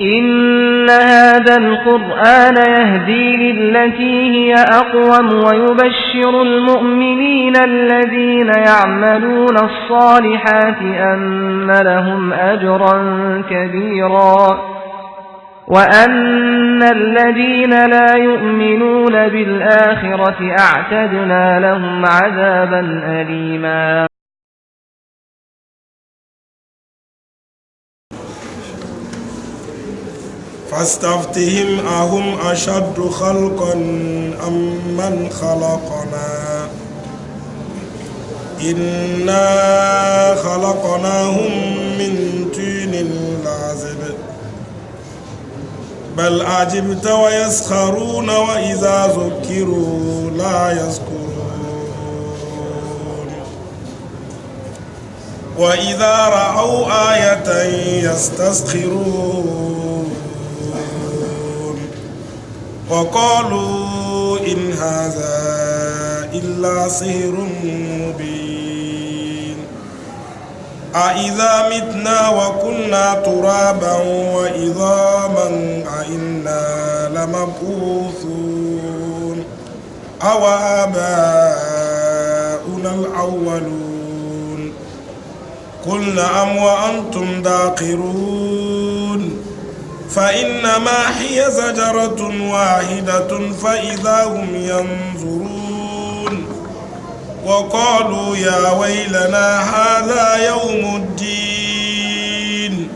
إن هذا القرآن يهدي للتي هي أقوم ويبشر المؤمنين الذين يعملون الصالحات أن لهم أجرا كبيرا وأن الذين لا يؤمنون بالآخرة أعتدنا لهم عذابا أليما. فاستفتهم أهم أشد خلقا أم من خلقنا إنا خلقناهم من طين لازب بل أعجبت ويسخرون وإذا ذكروا لا يذكرون وإذا رأوا آية يستسخرون وقالوا إن هذا إلا سحر مبين أإذا متنا وكنا ترابا وعظاما أإنا لمبعوثون أو آباؤنا الأولون قل نعم وأنتم داخرون فإنما هي زجرة واحدة فإذا هم ينظرون وقالوا يا ويلنا هذا يوم الدين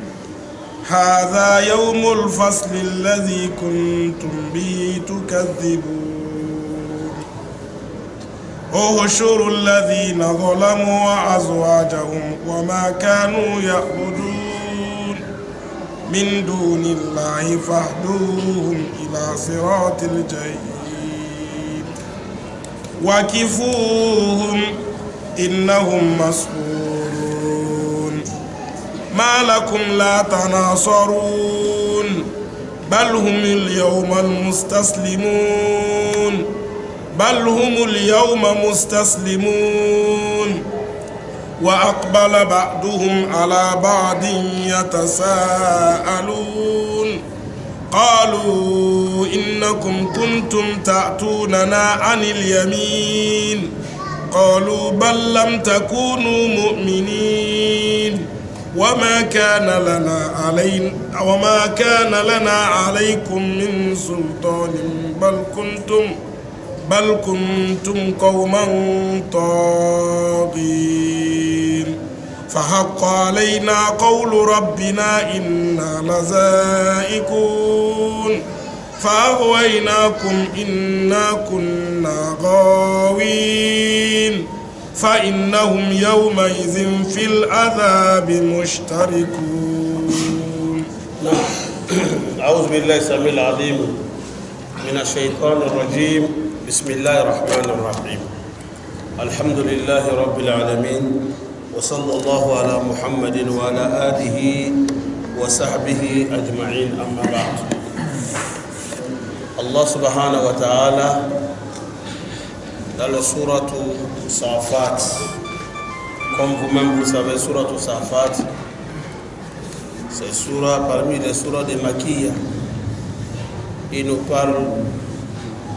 هذا يوم الفصل الذي كنتم به تكذبون احشروا الذين ظلموا وأزواجهم وما كانوا يعبدون من دون الله فاهدوهم إلى صراط الجحيم وكفوهم إنهم مسؤولون ما لكم لا تناصرون بل هم اليوم مستسلمون وأقبل بعضهم على بعض يتساءلون قالوا إنكم كنتم تأتوننا عن اليمين قالوا بل لم تكونوا مؤمنين وما كان لنا عليكم من سلطان بل كنتم قوما طاغين فحق علينا قول ربنا إنا لذائقون فأغويناكم إنا كنا غاوين فإنهم يومئذ في العذاب مشتركون. أعوذ بالله السميع العليم من الشيطان الرجيم. بسم الله الرحمن الرحيم. الحمد لله رب العالمين وصلى الله على محمد وعلى آله وصحبه أجمعين. أما بعد، Allah subhanahu wa ta'ala dans la sourate Safat, comme vous-même vous savez, sourate Safat, c'est parmi les sourates de Makkiya. Il nous parle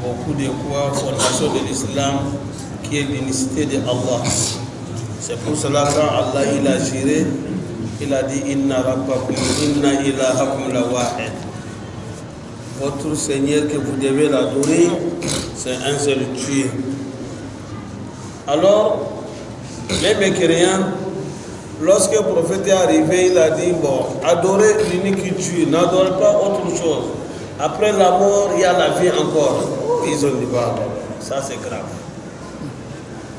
beaucoup de quoi, fondation de l'islam, qui est l'unicité de Allah. C'est pour cela que Allah il a juré, il a dit inna ilahakum la wahid. Votre Seigneur que vous devez l'adorer, c'est un seul Dieu. Alors, les mécréants, lorsque le prophète est arrivé, il a dit bon, adorez l'unique Dieu, n'adorez pas autre chose. Après la mort, il y a la vie encore. Ils ont dit bah, ça c'est grave.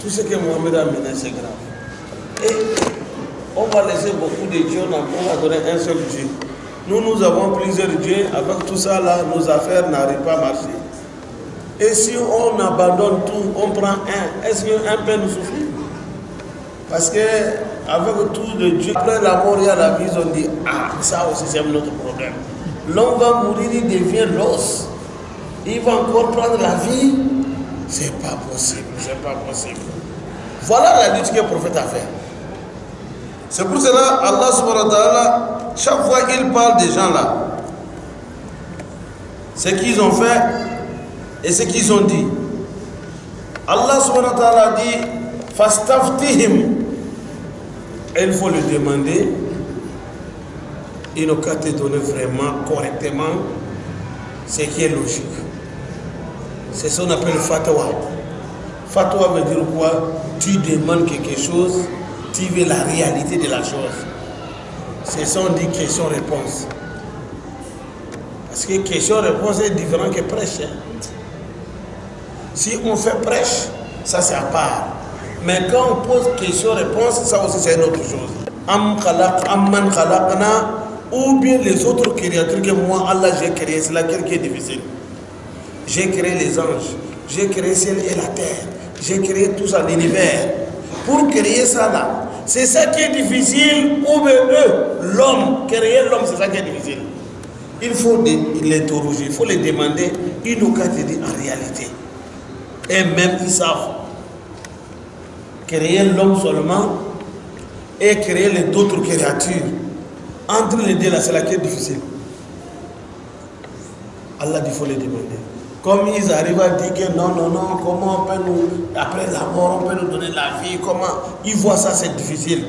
Tout ce que Mohamed a mené, c'est grave. Et on va laisser beaucoup de dieux, on va adorer un seul Dieu. Nous avons plusieurs dieux, avec tout ça là, nos affaires n'arrivent pas à marcher. Et si on abandonne tout, on prend un, est-ce qu'un peut nous suffire? Parce que avec tous les dieux, après la mort, il y a la vie, ils ont dit, ah, ça aussi c'est notre problème. L'homme va mourir, il devient l'os. Il va encore prendre la vie. C'est pas possible, c'est pas possible. Voilà la lutte que le prophète a fait. C'est pour cela Allah subhanahu wa ta'ala, chaque fois qu'il parle des gens là, ce qu'ils ont fait et ce qu'ils ont dit. Allah subhanahu wa ta'ala dit fastaftihim. Il faut le demander. Il n'a qu'à te donner vraiment correctement ce qui est logique. C'est ce qu'on appelle fatwa. Fatwa veut dire quoi? Tu demandes quelque chose, tu veux la réalité de la chose. C'est ça on dit question-réponse. Parce que question-réponse est différent que prêche. Si on fait prêche, ça c'est à part. Mais quand on pose question-réponse, ça aussi c'est une autre chose. Amman khalaqna, ou bien les autres créatures que moi, Allah, j'ai créé, c'est laquelle qui est difficile. J'ai créé les anges, j'ai créé le ciel et la terre, j'ai créé tout ça, l'univers. Pour créer ça là, c'est ça qui est difficile, ou bien eux, l'homme, créer l'homme, c'est ça qui est difficile. Il faut l'interroger, il faut les demander, ils n'ont qu'à te dire en réalité. Et même ils savent. Créer l'homme seulement et créer les autres créatures. Entre les deux là, c'est là qui est difficile. Allah dit il faut les demander. Comme ils arrivent à dire que non, comment on peut nous, après la mort, on peut nous donner la vie, comment ils voient ça, c'est difficile.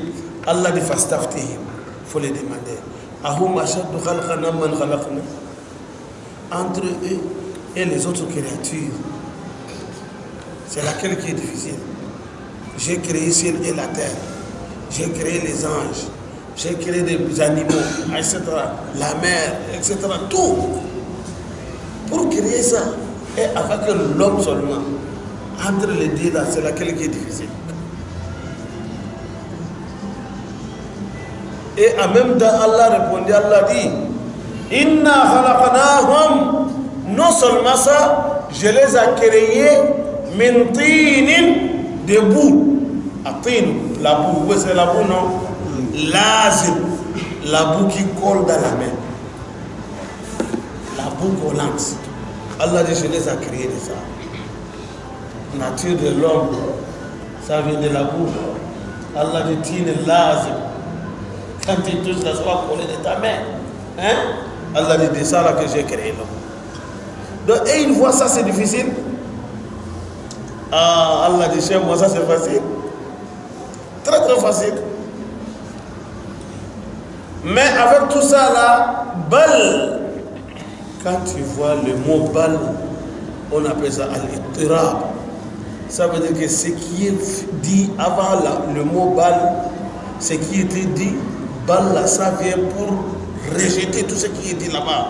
Allah dit fastaftihim, il faut les demander. Ahum ashaddu khalqana man khalaqna. Entre eux et les autres créatures, c'est laquelle qui est difficile. J'ai créé le ciel et la terre, j'ai créé les anges, j'ai créé des animaux, etc., la mer, etc., tout. Pour créer ça, et avec l'homme seulement, entre les deux là, c'est laquelle qui est difficile. Et en même temps, Allah répondit, Allah dit, Inna khalaqnahum, non seulement ça, je les ai créés, min tinin, de boue. Atin, la boue, oui c'est la boue, non? Lazim, la boue qui colle dans la main. La boue collante. Allah dit, je les ai créés de ça. Nature de l'homme, ça vient de la boue. Allah dit, tine lazim. Quand tu touches, ça va coller de ta main. Hein? Allah dit, c'est ça là que j'ai créé l'homme. Donc, et une fois ça, c'est difficile. Ah, Allah dit, chez moi, ça c'est facile. Très très facile. Mais avec tout ça là, bal, quand tu vois le mot bal, on appelle ça al-ittirab. Ça veut dire que ce qui est dit avant le mot bal, ce qui était dit, bal là, ça vient pour rejeter tout ce qui est dit là-bas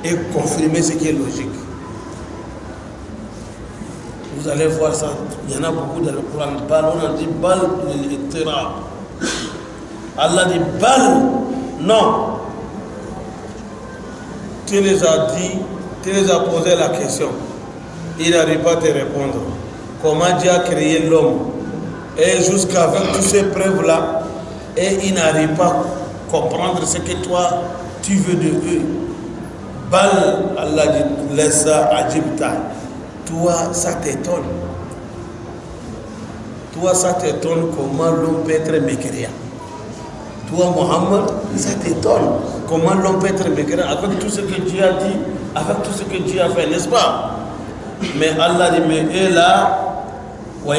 et confirmer ce qui est logique. Vous allez voir ça, il y en a beaucoup dans le Coran. Bal, on a dit bal, l'ittirab. Allah dit bal, non. Tu les as dit, tu les as posé la question. Il n'arrive pas à te répondre. Comment Dieu a créé l'homme? Et jusqu'avec toutes ces preuves-là, et il n'arrive pas à comprendre ce que toi, tu veux de eux. Bal, Allah dit, laisse ça à Jibta. Toi, ça t'étonne. Toi, ça t'étonne comment l'homme peut être mécréant. Toi, Mohammed, ça t'étonne comment l'homme peut être mécréant avec tout ce que Dieu a dit, avec tout ce que Dieu a fait, n'est-ce pas? Mais Allah dit, mais eux là, mais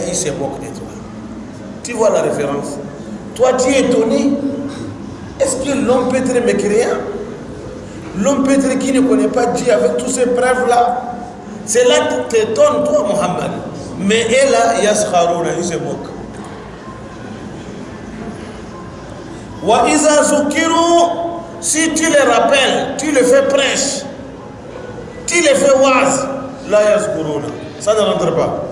ils se moquent de toi. Tu vois la référence? Toi, tu es étonné. Est-ce que l'homme peut être mécréant? L'homme peut être qui ne connaît pas Dieu avec tous ces preuves-là. C'est là que tu t'étonnes, toi, Mohammed. Mais eux là, ils se moquent. Wa iza zukiru, si tu les rappelles, tu les fais prêche, tu les fais waz, la yazkuruna, ça ne rentre pas.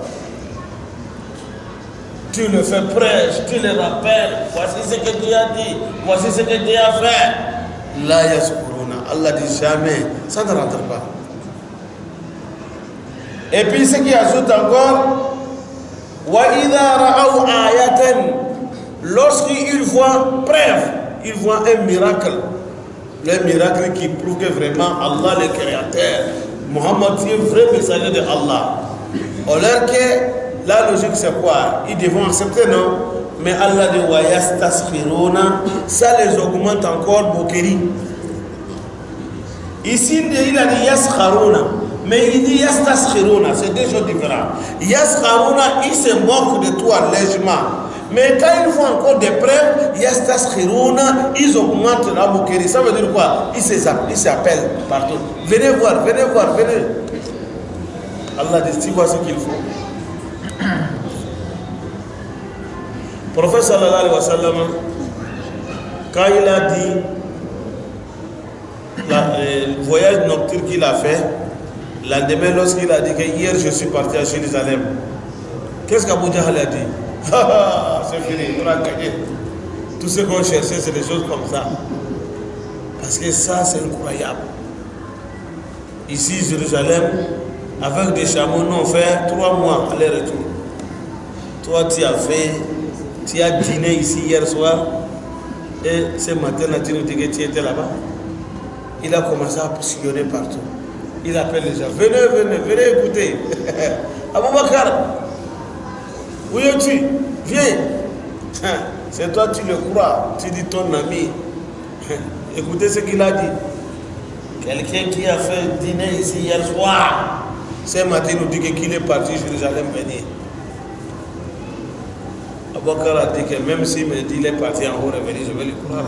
Tu le fais prêche, tu les rappelles, voici ce que Dieu a dit, voici ce que Dieu a fait, la yazkuruna, Allah dit jamais, ça ne rentre pas. Et puis ce qui ajoute encore, wa idha ra'aw ayatan, lorsqu'ils voient preuve, ils voient un miracle. Le miracle qui prouve que vraiment Allah le créateur, Mohammed est un vrai messager de Allah. Alors que la logique c'est quoi? Ils devront accepter, non? Mais Allah dit wa yastaskhiruna, ça les augmente encore moquerie. Ici, il a dit yaskharuna, mais il dit yastaskhiruna, c'est deux choses différentes. Yaskharuna, il se moque de toi légèrement. Mais quand ils font encore des preuves, yastaskhiruna, ils augmentent la moquerie. Ça veut dire quoi? Ils s'appellent partout. Venez voir, venez voir, venez. Allah dit, tu vois ce qu'il faut. Prophète sallallahu alayhi wa sallam, quand il a dit le voyage nocturne qu'il a fait, le lendemain, lorsqu'il a dit que hier je suis parti à Jérusalem, qu'est-ce qu'Abu Jahl a dit? C'est fini, on a gagné. Tout ce qu'on cherchait, c'est des choses comme ça. Parce que ça, c'est incroyable. Ici, Jérusalem, avec des chameaux, nous on fait 3 mois aller-retour. Toi, tu as dîné ici hier soir, et ce matin, tu nous dis que tu étais là-bas. Il a commencé à sillonner partout. Il appelle les gens, venez écouter. Aboubakar, où es-tu? Viens. C'est toi, tu le crois. Tu dis ton ami. Écoutez ce qu'il a dit. Quelqu'un qui a fait dîner ici hier soir, ce matin, nous dit qu'il est parti à Jérusalem venir. Aboubakar a dit que même s'il me dit qu'il est parti en haut revenir, je vais le croire.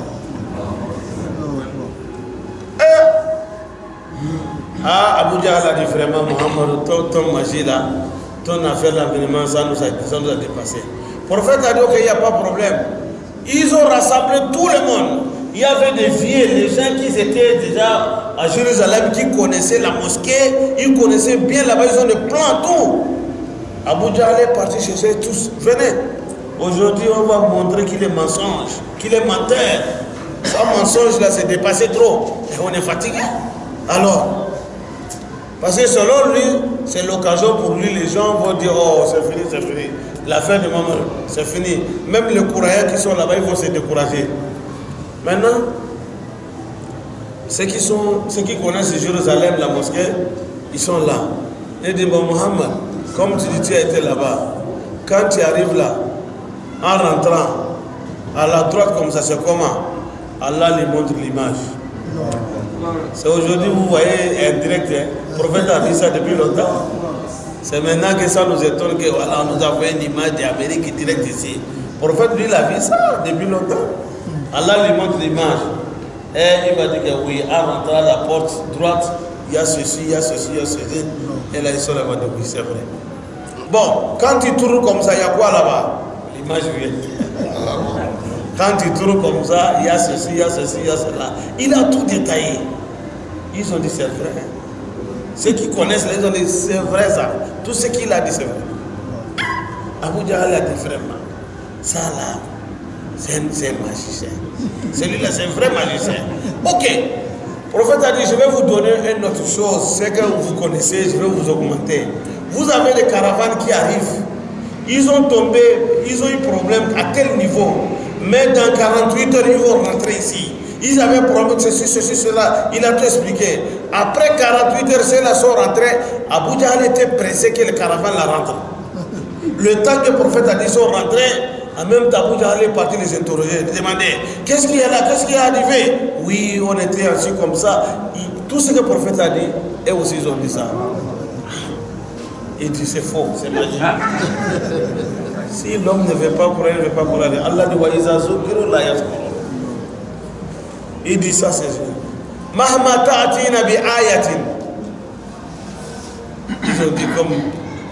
Abu Jahl a dit vraiment, Mohamed, ton magie là, ton affaire d'avènement, ça nous a dépassé. Le prophète a dit qu'il n'y a pas de problème. Ils ont rassemblé tout le monde. Il y avait des vieux, les gens qui étaient déjà à Jérusalem, qui connaissaient la mosquée, ils connaissaient bien là-bas, ils ont des plans, tout. Abu Jahl est parti chercher tous. Venez. Aujourd'hui, on va montrer qu'il est mensonge, qu'il est menteur. Son mensonge là, c'est dépassé trop. Et on est fatigué. Alors, parce que selon lui, c'est l'occasion pour lui, les gens vont dire, oh, c'est fini. L'affaire de maman, c'est fini. Même les croyants qui sont là-bas, ils vont se décourager. Maintenant, ceux qui connaissent Jérusalem, la mosquée, ils sont là. Ils disent, bon, Mohamed, comme tu dis, tu as été là-bas. Quand tu arrives là, en rentrant, à la droite comme ça, c'est comment? Allah lui montre l'image. C'est aujourd'hui, vous voyez, indirect, le prophète a dit ça depuis longtemps. C'est maintenant que ça nous étonne que voilà, on nous a fait une image d'Amérique direct ici. Le prophète, lui, il a vu ça depuis longtemps. Allah lui montre l'image. Et il va dire que oui, en rentrant à la porte droite, il y a ceci, il y a ceci, il y a ceci. Et là, ils sont là-bas, oui, c'est vrai. Bon, quand tu tournes comme ça, il y a quoi là-bas? L'image vient. Quand tu tournes comme ça, il y a ceci, il y a ceci, il y a cela. Il a tout détaillé. Ils ont dit c'est vrai. Ceux qui connaissent, ils ont dit c'est vrai ça. Tout ce qu'il a dit c'est vrai. Abu Jahl a dit vraiment. Ça là, c'est un magicien. Celui-là, c'est un vrai magicien. Ok. Le prophète a dit, je vais vous donner une autre chose. C'est que vous connaissez, je vais vous augmenter. Vous avez des caravanes qui arrivent. Ils ont tombé, ils ont eu problème à tel niveau. Mais dans 48 heures, ils vont rentrer ici. Ils avaient problème, ceci, cela. Il a tout expliqué. Après 48 heures, ceux-là sont rentrés. Abu Jahl était pressé que le caravane la rentre. Le temps que le prophète a dit, ils sont rentrés. En même temps, Abu Jahl est parti les interroger, les demander qu'est-ce qu'il y a là, qu'est-ce qui est arrivé? Oui, on était assis comme ça. Tout ce que le prophète a dit, et aussi ils ont dit ça. Il dit c'est faux, c'est magique. Si l'homme ne veut pas croire, il ne veut pas croire. Allah dit wa iza zukiru la yazkuru. Il dit ça, c'est sûr. Mahma ta'atina bi ayatin. Ils ont dit comme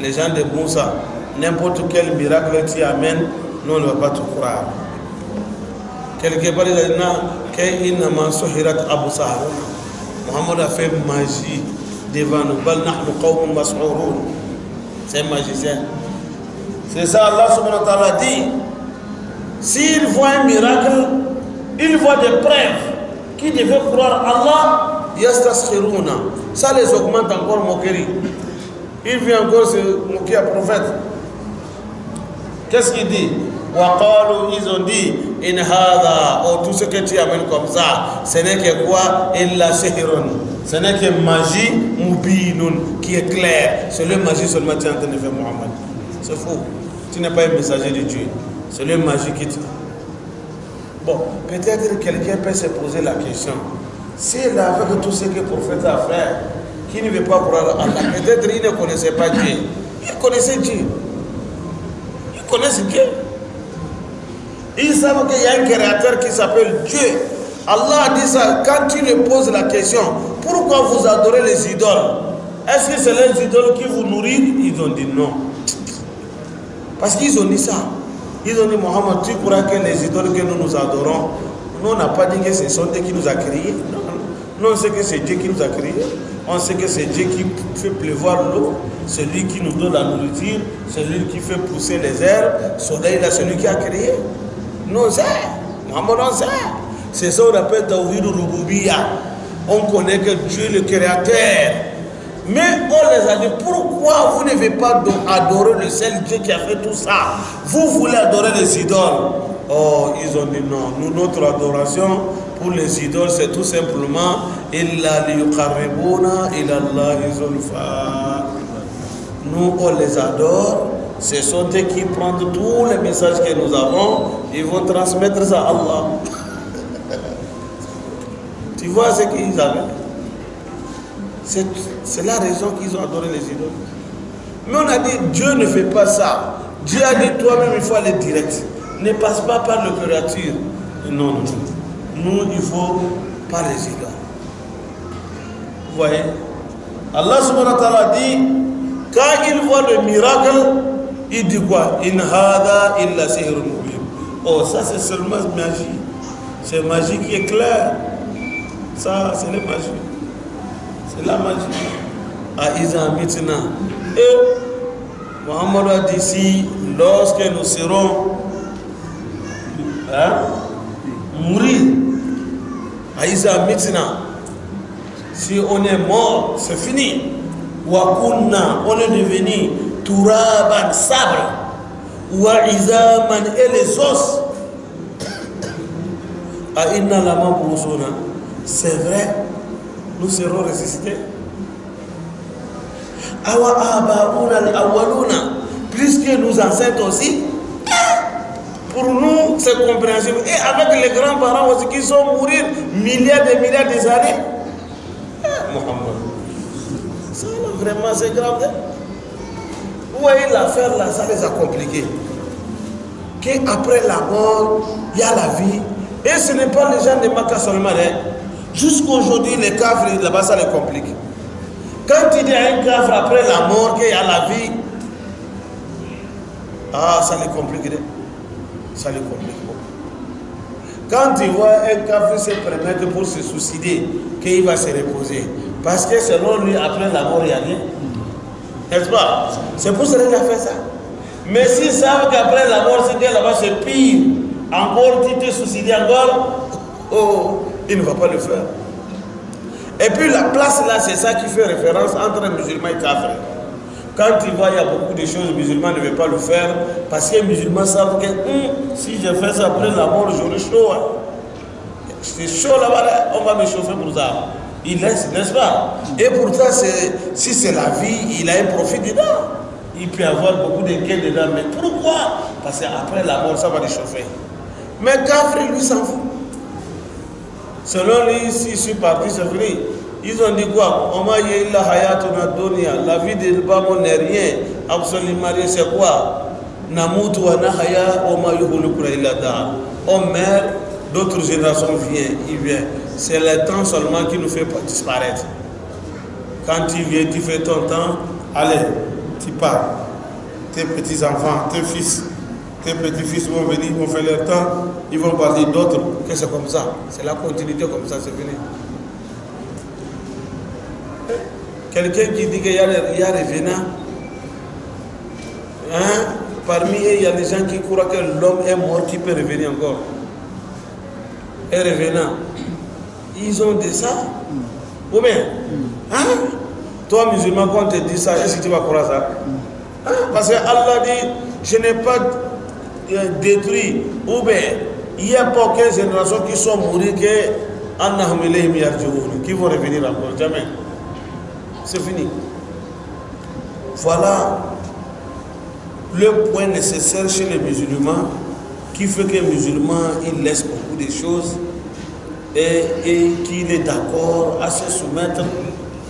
les gens de Moussa, n'importe quel miracle tu amènes, nous on ne va pas te croire. Quelque part, il a dit qu'inama suhirat Abu Sahar. Mohammed a fait magie devant nous. Bal nahnu qawmun mas'urun. C'est un magicien. C'est ça, Allah subhanahu wa ta'ala dit. S'il voit un miracle, il voit des preuves qui devaient croire Allah, yastaskhiruna. Ça les augmente encore moquerie. Il vient encore se moquer à prophète. Qu'est-ce qu'il dit? Waqalu, ils ont dit, in hadha, oh, tout ce que tu amènes comme ça, ce n'est que quoi? Illa sihrun. Ce n'est que magie mubinun, qui est claire. C'est le magie seulement que tu es en train de faire, Mohammed. C'est faux. Tu n'es pas un messager de Dieu. C'est le magie qui te... Bon, peut-être quelqu'un peut se poser la question. s'il avait fait tout ce que le prophète a fait, qui ne veut pas croire à Allah, peut-être il ne connaissait pas Dieu. Il connaissait Dieu. Ils connaissent Dieu. Ils savent qu'il y a un créateur qui s'appelle Dieu. Allah a dit ça, quand tu lui poses la question, pourquoi vous adorez les idoles? Est-ce que c'est les idoles qui vous nourrissent? Ils ont dit non. Parce qu'ils ont dit ça. Ils ont dit, Mohammed, tu crois que les idoles que nous adorons, nous on n'a pas dit que ce sont Dieu qui nous a créés. Non, non. Nous on sait que c'est Dieu qui nous a créés. On sait que c'est Dieu qui fait pleuvoir l'eau, c'est lui qui nous donne la nourriture, c'est lui qui fait pousser les herbes, le soleil là, c'est lui qui a créé. Nous on sait, Mohammed on sait. C'est ça qu'on appelle Tawhid Rububiyya. On connaît que Dieu est le créateur. Mais on les a dit, pourquoi vous ne devez pas adorer le seul Dieu qui a fait tout ça? Vous voulez adorer les idoles. Oh, ils ont dit non. Nous, notre adoration pour les idoles, c'est tout simplement illa liyuqarribuna ila Allahi zulfa. Nous, on les adore. Ce sont eux qui prennent tous les messages que nous avons. Ils vont transmettre ça à Allah. Tu vois ce qu'ils avaient? C'est la raison qu'ils ont adoré les idoles. Mais on a dit, Dieu ne fait pas ça. Dieu a dit, toi-même, il faut aller direct. Ne passe pas par le créature. Non, non, non. Nous, il faut par les idoles. Vous voyez? Allah subhanahu wa ta'ala dit, quand il voit le miracle, il dit quoi? In hada illa sihrun mubin. Oh, ça c'est seulement magie. C'est magie qui est claire. Ça, c'est la magie. C'est la magie. À Isa maintenant. Et Mohammed a dit si, lorsque nous serons mourir, à Isa maintenant, si on est mort, c'est fini. Wakunna, on est devenu Turaban, sabre. Wa Izaman et les os. À Inna Lama Bousona. C'est vrai, nous serons ressuscités. Awa Abaouna al-Awwaluna, puisque nous ancêtres aussi, pour nous c'est compréhensible. Et avec les grands-parents aussi qui sont morts milliards des années. Mohammed, ça vraiment c'est grave. Vous voyez l'affaire là, ça les a compliqués. Qu'après la mort, il y a la vie. Et ce n'est pas les gens de Makkah seulement. Jusqu'aujourd'hui, les kafres, là-bas, ça les complique. Quand il dit à un kafre après la mort qu'il y a la vie, ça les complique. Ça les complique beaucoup. Quand il voit un kafre se permettre pour se suicider, qu'il va se reposer. Parce que selon lui, après la mort, il n'y a rien. N'est-ce pas? C'est pour cela qu'il a fait ça. Mais s'ils savent qu'après la mort, c'est que là-bas, c'est pire. Encore, tu te suicides encore. Oh, il ne va pas le faire. Et puis la place là, c'est ça qui fait référence entre les musulmans et kafir. Quand il voit, il y a beaucoup de choses, les musulmans ne veulent pas le faire parce que les musulmans savent que si je fais ça après la mort, j'aurai chaud. Hein. C'est chaud là-bas, là, on va me chauffer pour ça. Il laisse, n'est-ce pas? Et pourtant, si c'est la vie, il a un profit dedans. Il peut avoir beaucoup de gains dedans. Mais pourquoi? Parce qu'après la mort, ça va les chauffer. Mais kafir, lui, s'en fout. Selon lui, si je suis parti, c'est fini. Ils ont dit quoi? La vie de Bamon n'est rien. Absolument rien, c'est quoi? On meurt, d'autres générations viennent. C'est le temps seulement qui nous fait disparaître. Quand tu viens, tu fais ton temps, allez, tu pars. Tes petits-enfants, tes fils, tes petits-fils vont venir, vont faire leur temps, ils vont parler d'autres, que c'est comme ça. C'est la continuité comme ça, c'est fini. Quelqu'un qui dit qu'il y a revenant, hein? Parmi eux, il y a des gens qui croient que l'homme est mort, qui peut revenir encore. Et revenant, ils ont dit ça. Ou bien, hein? Toi, musulman, quand on te dit ça, est-ce que tu vas croire ça? Hein? Parce que Allah dit, je n'ai pas détruit. Ou bien, il n'y a pas aucune génération qui sont morts qui vont revenir encore. Jamais. C'est fini. Voilà le point nécessaire chez les musulmans qui fait que les musulmans ils laissent beaucoup de choses et qu'il est d'accord à se soumettre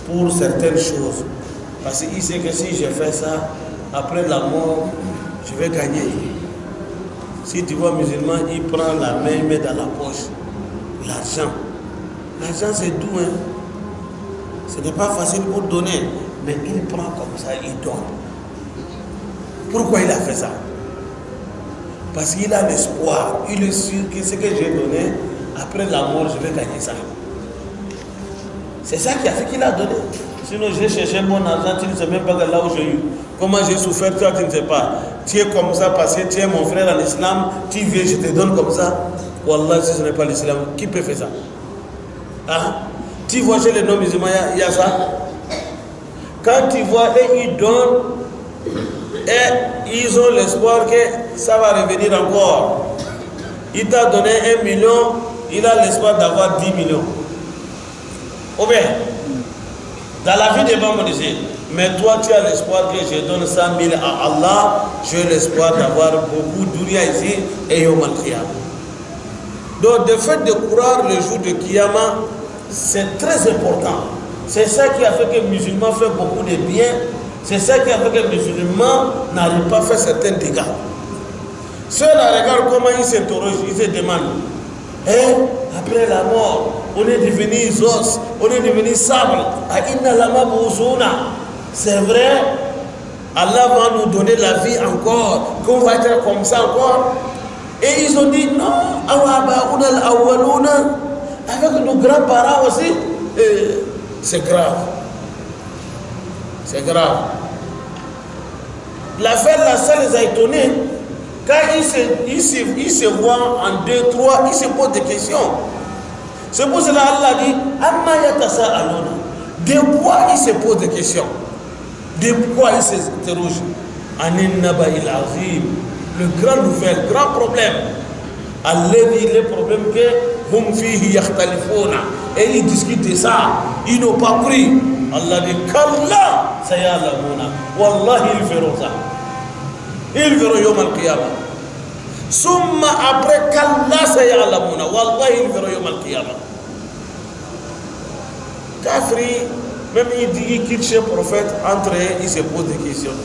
pour certaines choses. Parce qu'il sait que si je fais ça, après la mort, je vais gagner. Si tu vois un musulman, il prend la main, il met dans la poche l'argent. L'argent c'est doux, hein. Ce n'est pas facile pour donner, mais il prend comme ça, il donne. Pourquoi il a fait ça? Parce qu'il a l'espoir, il est sûr que ce que j'ai donné, après la mort, je vais gagner ça. C'est ça qui a fait qu'il a donné. Sinon, j'ai cherché mon argent, tu ne sais même pas là où j'ai eu. Comment j'ai souffert, toi, tu ne sais pas. Tu es comme ça parce que tu es mon frère en islam, tu viens, je te donne comme ça. Wallah, si ce n'est pas l'islam, qui peut faire ça? Hein? Tu vois chez les non-musulmans, il y a ça. Quand tu vois, et ils donnent, et ils ont l'espoir que ça va revenir encore. Il t'a donné 1 million, il a l'espoir d'avoir 10 millions. Ou bien, dans la vie des membres disait, mais toi tu as l'espoir que je donne 100 000 à Allah, j'ai l'espoir d'avoir beaucoup d'ouria ici et Yom al-Qiyamah. Donc le fait de croire le jour de Qiyamah, c'est très important. C'est ça qui a fait que les musulmans font beaucoup de bien. C'est ça qui a fait que les musulmans n'arrivent pas à faire certains dégâts. Ceux-là regardent comment ils s'interrogent, ils se demandent. Après la mort, on est devenu os, on est devenu sable. C'est vrai, Allah va nous donner la vie encore, qu'on va être comme ça encore. Et ils ont dit non, avec nos grands-parents aussi, c'est grave. C'est grave. L'affaire là, ça les a étonnés. Quand ils se voient en 2, 3, ils se posent des questions. C'est pour cela Allah dit de quoi ils se posent des questions? De quoi ils s'interrogent? Le grand nouvelle, grand problème. Le problème que hum fihi yakhtalifuna. Et ils discutent de ça. Ils n'ont pas pris. Allah dit Kalla sayalamuna. Wallahi ils verront ça. Ils verront Yom al-Qiyamah. Summa après Kalla sayalamuna. Wallahi ils verront Yom al-Qiyamah. Kafri, même il dit qu'il quitte chez le prophète, entre eux, il se pose des questions.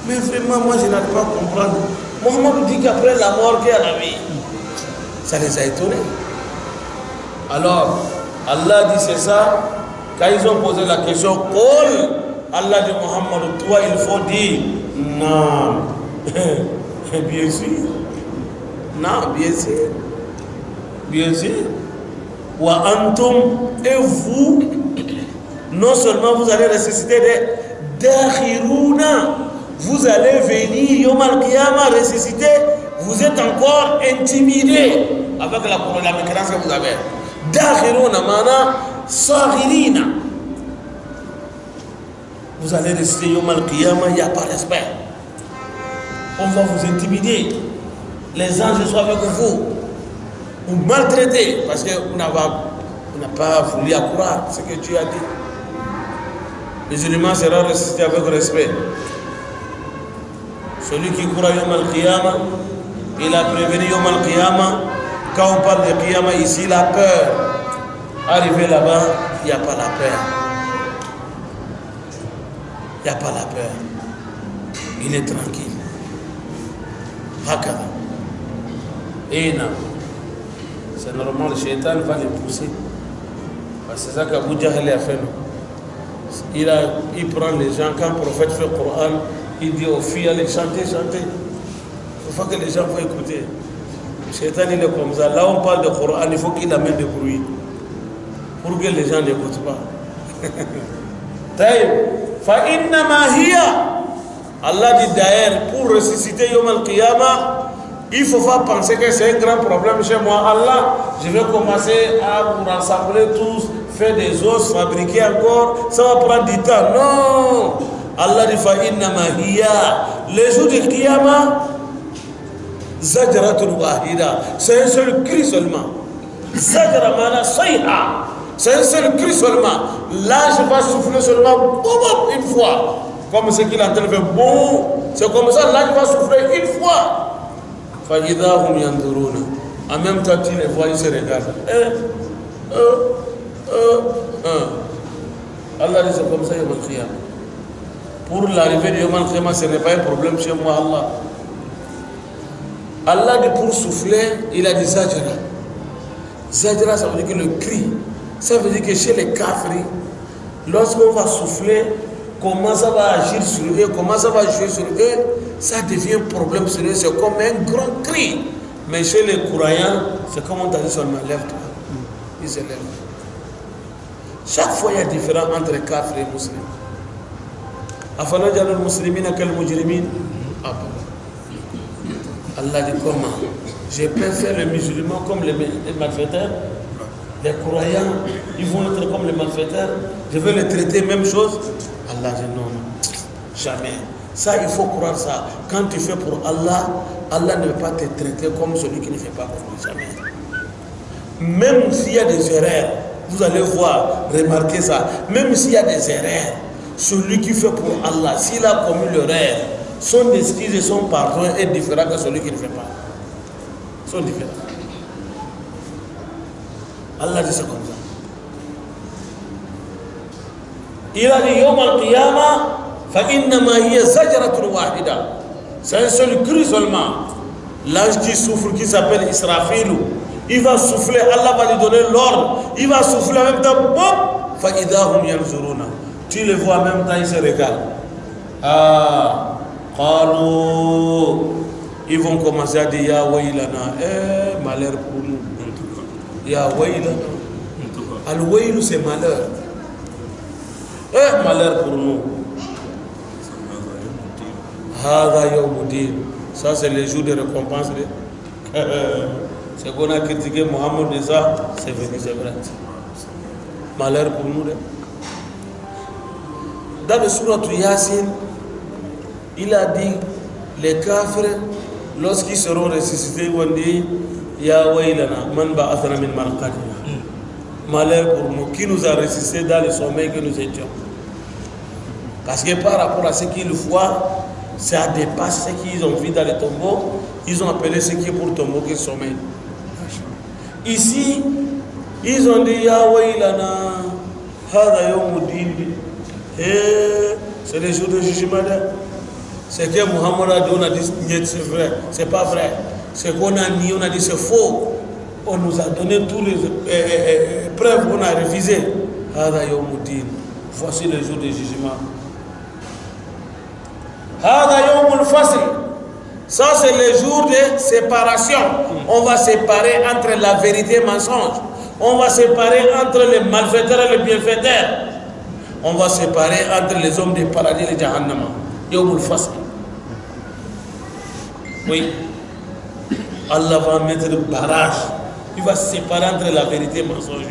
Mais vraiment, moi je n'arrive pas à comprendre. Mohammed dit qu'après la mort, qu'il y a la vie. Ça les a étonnés. Alors, Allah dit c'est ça. Quand ils ont posé la question, Allah dit Mohammed, toi il faut dire non. Bien sûr. Non, bien sûr. Bien sûr. Wa antum, et vous, non seulement vous allez ressusciter des dakhiruna, vous allez venir Yom al-Qiyamah ressusciter, vous êtes encore intimidés avec la mécréance que vous avez. Dakhiruna mana saghirina. Vous allez ressusciter Yom al-Qiyamah, il n'y a pas de respect. On va vous intimider. Les anges sont avec vous. Vous maltraitez parce qu'on n'a pas voulu croire ce que tu as dit. Les musulmans seront ressuscités avec respect. Celui qui croit Yom al-Qiyamah, il a prévenu Yom al-Qiyamah. Quand on parle de Qiyamah ici, la peur. Arrivé là-bas, il n'y a pas la peur. Il n'y a pas la peur. Il est tranquille. Hakada. Et non. C'est normal, le shaitan va les pousser. C'est ça qu'Abu Jahl a fait. Il prend les gens, quand le prophète fait le Coran, il dit aux filles, allez chanter, chanter. Il faut que les gens vont écouter. Le shaitan il est comme ça. Là on parle de Coran, il faut qu'il amène des bruits. Pour que les gens n'écoutent pas. Allah dit d'ailleurs, pour ressusciter Yom al-Qiyamah, il ne faut pas penser que c'est un grand problème chez moi. Allah, je vais commencer à vous rassembler tous, faire des os, fabriquer encore. Ça va prendre du temps. Non. Allah dit fa'innama hiya. Le jour du Qiyamah, zajratun wahida. C'est un seul cri seulement. Zajra mana sayha. C'est un seul cri seulement. L'ange va souffler seulement boum, une fois. Comme ce qu'il est en train de faire. Boum. C'est comme ça, l'ange va souffler une fois. En même temps, tu les vois, ils se regardent. Allah dit c'est comme ça, Yom al-Qiyamah. Pour l'arrivée de Yom al-Qiyamah, ce n'est pas un problème chez moi, Allah. Allah dit pour souffler, il a dit Zajra. Zajra, ça veut dire que le cri. Ça veut dire que chez les kafirs, lorsqu'on va souffler, comment ça va agir sur eux, comment ça va jouer sur eux, ça devient un problème sur eux. C'est comme un grand cri. Mais chez les croyants, c'est comme on t'a dit seulement, lève-toi. Ils se lèvent. Chaque fois, il y a différence entre les kafirs et les musulmans. Afanajalul muslimina kal mujrimin. Allah dit comment? Je peux faire les musulmans comme les malfaiteurs. Les croyants, ils vont être comme les malfaiteurs. Je veux les traiter même chose. Allah dit non, jamais. Ça, il faut croire ça. Quand tu fais pour Allah, Allah ne veut pas te traiter comme celui qui ne fait pas pour lui. Jamais. Même s'il y a des erreurs, vous allez voir, remarquez ça. Même s'il y a des erreurs, celui qui fait pour Allah, s'il a commis l'erreur, son excuse et son pardon est différent que celui qui ne fait pas. Ils sont différents. Allah dit c'est comme ça. Il a dit Yom al-Qiyamah, فَإِنَّمَا هِيَ زَجْرَةٌ وَاحِدَةٌ. C'est un seul cri seulement. L'ange qui souffle, qui s'appelle Israfil, il va souffler, Allah va lui donner l'ordre. Il va souffler en même temps, pop, فَإِذَا هُمْ يَنْظُرُونَ. Tu le vois en même temps, il se regarde. Ah, ils vont commencer à dire Ya waylana, malheur pour nous. Ya waylana. Al-waylu c'est malheur. Malheur pour nous. Hada yawmuddin. Ça c'est le jour de récompense. C'est qu'on a critiqué Mohammed de ça, c'est venu, c'est vrai. Malheur pour nous. Dans le sourate Yasin, il a dit les kafirs, lorsqu'ils seront ressuscités, ils vont dire Ya waylana, man ba'athana min marqadina. Malheur pour nous, qui nous a ressuscités dans le sommeil que nous étions. Parce que par rapport à ce qu'ils voient, ça dépasse ce qu'ils ont vu dans les tombeaux. Ils ont appelé ce qui est pour tombeau que sommeil. Ici, ils ont dit Ya waylana, hada yawmuddin. C'est le jour de jugement. C'est que Muhammad a dit, on a dit c'est vrai, c'est pas vrai. C'est qu'on a nié, on a dit c'est faux. On nous a donné tous les preuves, on a refusé. Hada yawmuddin. Voici le jour de jugement. Hada yawmul fasl. Ça c'est le jour de séparation. On va séparer entre la vérité et le mensonge. On va séparer entre les malfaiteurs et les bienfaiteurs. On va séparer entre les hommes du paradis et les jahannama. Yawmul fasl. Oui. Allah va mettre le barrage. Il va séparer entre la vérité et le mensonge.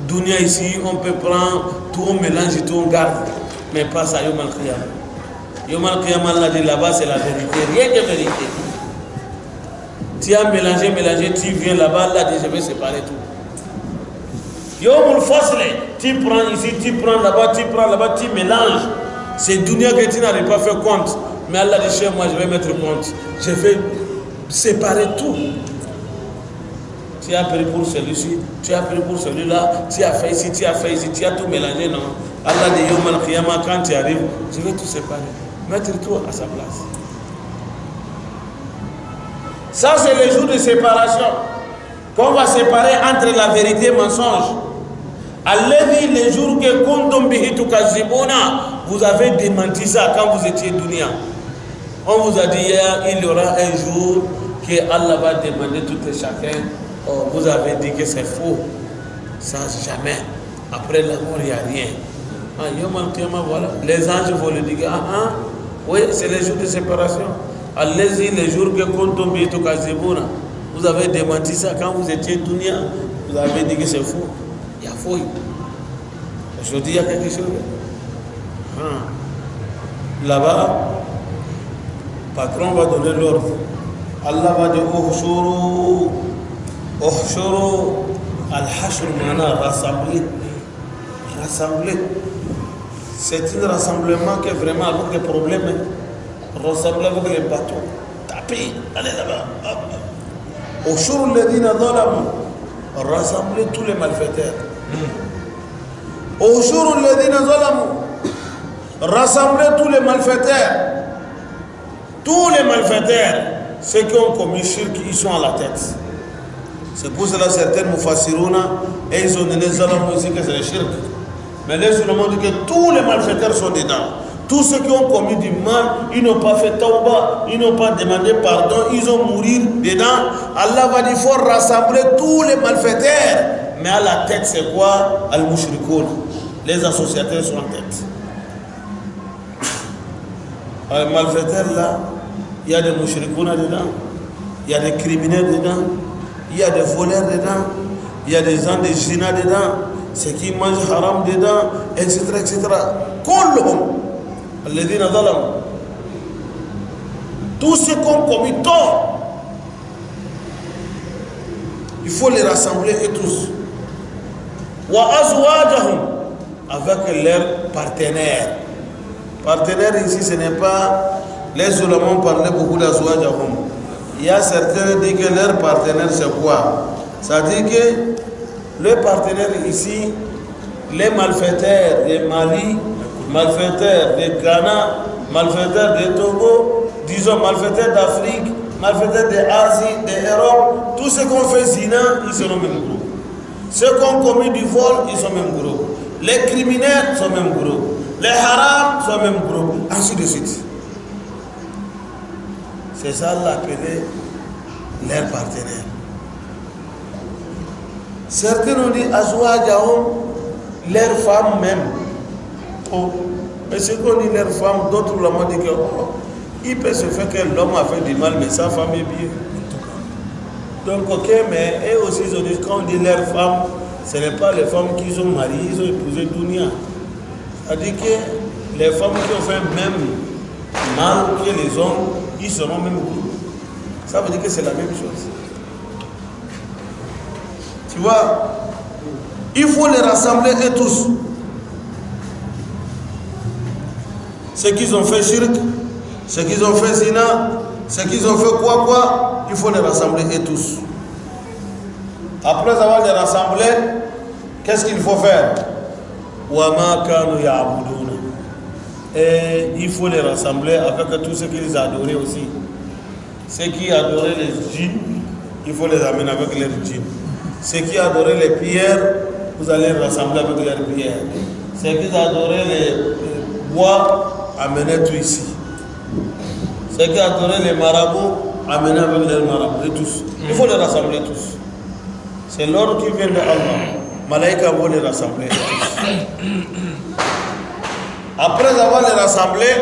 Dunia ici, on peut prendre, tout on mélange et tout on garde. Mais pas ça, Yom al-Qiyamah. Yom al-Qiyamah, Allah dit là-bas, c'est la vérité. Rien que vérité. Tu as mélangé, tu viens là-bas, Allah dit je vais séparer tout. Yom al-Fasl, tu prends ici, tu prends là-bas, tu mélanges. C'est Dunia que tu n'arrives pas à faire compte. Mais Allah dit chez moi, je vais mettre compte. Je vais séparer tout. Tu as pris pour celui-ci, tu as pris pour celui-là, tu as fait ici, tu as tout mélangé, non. Allah dit Yom al-Qiyamah, quand tu arrives, je vais tout séparer. Mettre tout à sa place. Ça, c'est le jour de séparation. Qu'on va séparer entre la vérité et le mensonge. Alladhi, le jour que kuntum bihi tukazibuna, vous avez démenti ça quand vous étiez dunya. On vous a dit hier, il y aura un jour que Allah va demander tout et chacun. Oh, vous avez dit que c'est faux. Ça, jamais. Après la mort, il n'y a rien. Yom al-Qiyamah, voilà. Les anges vont le dire. Oui, c'est le jour de séparation. Allez-y, le jour que kuntum bihi tukazibuna. Vous avez démenti ça quand vous étiez dunya. Vous avez dit que c'est faux. Il y a faux. Aujourd'hui, il y a quelque chose. Là-bas, le patron va donner l'ordre. Allah va dire Ohshuru al-hashr mana rassembler. C'est un rassemblement qui est vraiment avec des problèmes. Rassembler avec les bateaux. Tapez, allez là-bas. Ushuru alladhina zalamu, rassemblez tous les malfaiteurs. Ushuru alladhina zalamu, rassemblez tous les malfaiteurs. Tous les malfaiteurs, ceux qui ont commis shirk, ils sont à la tête. C'est pour cela certains mufassiruna, et ils ont donné zalam aussi que c'est le shirk. Mais les musulmans disent que tous les malfaiteurs sont dedans. Tous ceux qui ont commis du mal, ils n'ont pas fait tawbah, ils n'ont pas demandé pardon, ils ont mouru dedans. Allah va dire, il faut rassembler tous les malfaiteurs. Mais à la tête, c'est quoi? Al-Mushrikoun. Les associateurs sont en tête. Les malfaiteurs là, il y a des mushrikoun dedans, il y a des criminels dedans, il y a des voleurs dedans, il y a des gens de zina dedans, ceux qui mangent haram dedans, etc. etc. Kulhum, alladhina zalam. Tous ceux qui ont commis tort, il faut les rassembler et tous. Wa azwajahum, avec leurs partenaires. Partenaires ici, ce n'est pas les ulémas parlaient beaucoup d'azwajahum. Il y a certains qui disent que leur partenaire c'est quoi? Ça dit que le partenaire ici, les malfaiteurs de Mali, malfaiteurs de Ghana, malfaiteurs de Togo, disons malfaiteurs d'Afrique, malfaiteurs d'Asie, d'Europe, tous ceux qui ont fait zina, ils sont au même groupe. Ceux qui ont commis du vol, ils sont au même groupe. Les criminels sont au même groupe. Les haram sont au même groupe. Ainsi de suite. C'est ça l'appelé leur partenaire. Certains ont dit azwajahum, leurs femmes même. Oh. Mais ce qu'on dit leurs femmes, d'autres l'ont dit que il peut se faire que l'homme a fait du mal, mais sa femme est bien. Donc ok, mais eux aussi ils ont dit, quand on dit leurs femmes, ce n'est pas les femmes qu'ils ont mariées, ils ont épousé Dunia. C'est-à-dire que les femmes qui ont fait même mal que les hommes, ils seront même groupe. Ça veut dire que c'est la même chose. Tu vois, il faut les rassembler et tous. Ceux qui ont fait shirk, ceux qui ont fait zina, ceux qui ont fait quoi, il faut les rassembler et tous. Après avoir les rassemblés, qu'est-ce qu'il faut faire? Wama kanu ya'buduna. Et il faut les rassembler avec tous ceux qui les adoraient aussi. Ceux qui adoraient les djinns, il faut les amener avec leurs djinns. Ceux qui adoraient les pierres, vous allez les rassembler avec leurs pierres. Ceux qui adoraient les bois, amenez tout ici. Ceux qui adoraient les marabouts, amenez avec leurs marabouts et tous. Il faut les rassembler tous. C'est l'ordre qui vient de Allah. Malaïka vont les rassembler tous. Après avoir les rassemblés,